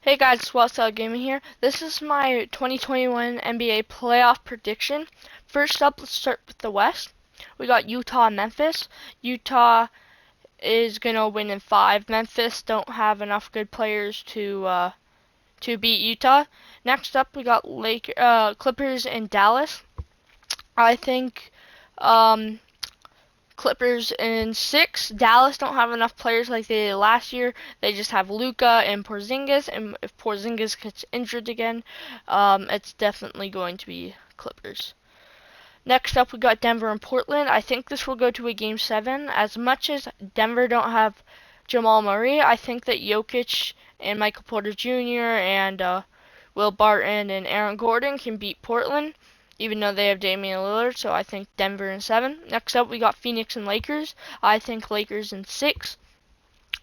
Hey guys, it's Wellstyle Gaming here. This is my 2021 NBA playoff prediction. First up, let's start with the West. We got Utah and Memphis. Utah is gonna win in 5. Memphis don't have enough good players to beat Utah. Next up, we got Clippers and Dallas. I think um, Clippers in 6. Dallas don't have enough players like they did last year. They just have Luka and Porzingis, and if Porzingis gets injured again, it's definitely going to be Clippers. Next up, we got Denver and Portland. I think this will go to a game 7. As much as Denver don't have Jamal Murray, I think that Jokic and Michael Porter Jr. and Will Barton and Aaron Gordon can beat Portland, even though they have Damian Lillard. So I think Denver in 7. Next up, we got Phoenix and Lakers. I think Lakers in 6.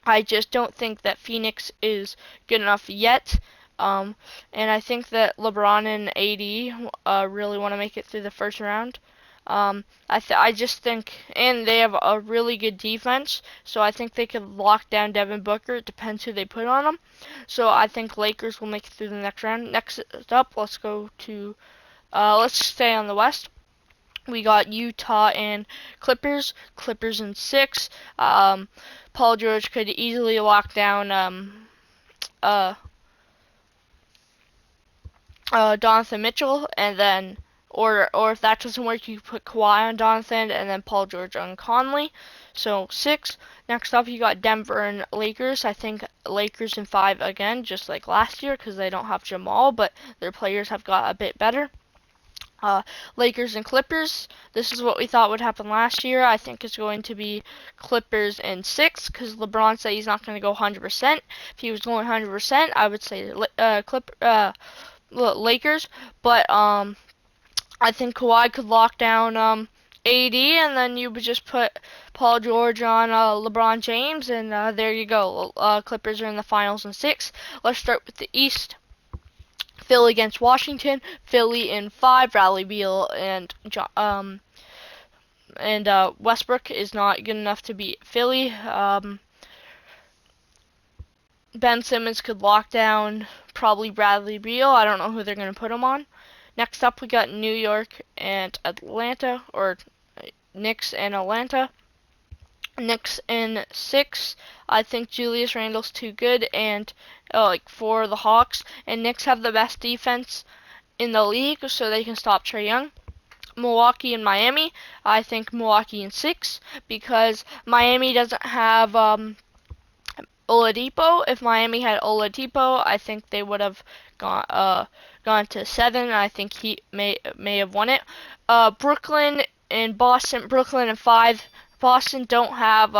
I just don't think that Phoenix is good enough yet. And I think that LeBron and AD really want to make it through the first round. I just think, and they have a really good defense, so I think they could lock down Devin Booker. It depends who they put on him. So I think Lakers will make it through the next round. Next up, let's stay on the West. We got Utah and Clippers. Clippers in 6. Paul George could easily lock down uh, Donovan Mitchell, and then or if that doesn't work, you put Kawhi on Donovan and then Paul George on Conley. So 6. Next up, you got Denver and Lakers. I think Lakers in 5 again, just like last year, because they don't have Jamal, but their players have got a bit better. Uh, Lakers and Clippers. This is what we thought would happen last year. I think it's going to be Clippers in 6 because LeBron said he's not going to go 100%. If he was going 100%, I would say Lakers. But I think Kawhi could lock down AD, and then you would just put Paul George on LeBron James, and there you go. Clippers are in the finals in 6. Let's start with the East. Philly against Washington. Philly in 5. Bradley Beal and Westbrook is not good enough to beat Philly. Ben Simmons could lock down probably Bradley Beal. I don't know who they're going to put him on. Next up, we got New York and Atlanta, or Knicks and Atlanta. Knicks in 6. I think Julius Randle's too good, and like for the Hawks. And Knicks have the best defense in the league, so they can stop Trae Young. Milwaukee and Miami. I think Milwaukee in 6 because Miami doesn't have Oladipo. If Miami had Oladipo, I think they would have gone to 7. I think he may have won it. Brooklyn and Boston. Brooklyn in 5. Boston don't have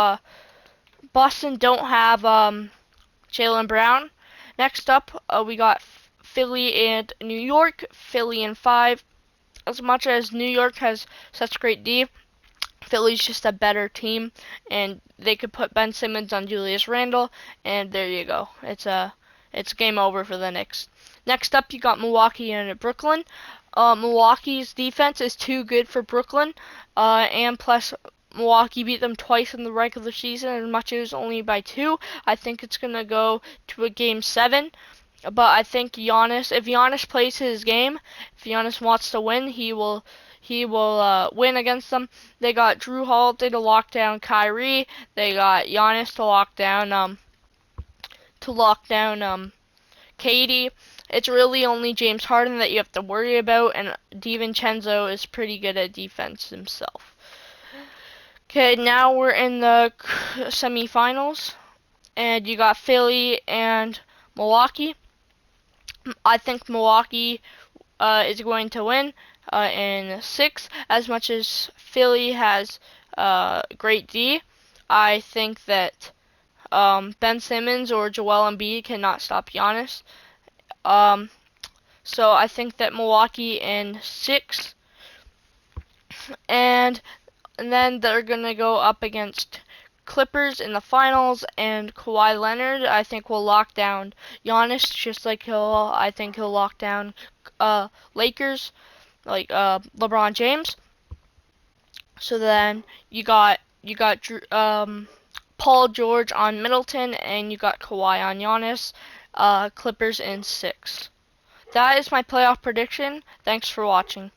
Jaylen Brown. Next up, we got Philly and New York. Philly in 5. As much as New York has such great D, Philly's just a better team, and they could put Ben Simmons on Julius Randle, and there you go. It's game over for the Knicks. Next up, you got Milwaukee and Brooklyn. Milwaukee's defense is too good for Brooklyn, and plus Milwaukee beat them twice in the regular season, as much as only by 2. I think it's gonna go to a game 7. But I think if Giannis plays his game, if Giannis wants to win, he will win against them. They got Drew Holiday to lock down Kyrie. They got Giannis to lock down KD. It's really only James Harden that you have to worry about, and DiVincenzo is pretty good at defense himself. Okay, now we're in the semifinals, and you got Philly and Milwaukee. I think Milwaukee is going to win in 6. As much as Philly has great D, I think that Ben Simmons or Joel Embiid cannot stop Giannis. Um, so I think that Milwaukee in 6, and then they're gonna go up against Clippers in the finals, and Kawhi Leonard I think will lock down Giannis just like I think he'll lock down Lakers like LeBron James. So then you got Paul George on Middleton, and you got Kawhi on Giannis. Clippers in 6. That is my playoff prediction. Thanks for watching.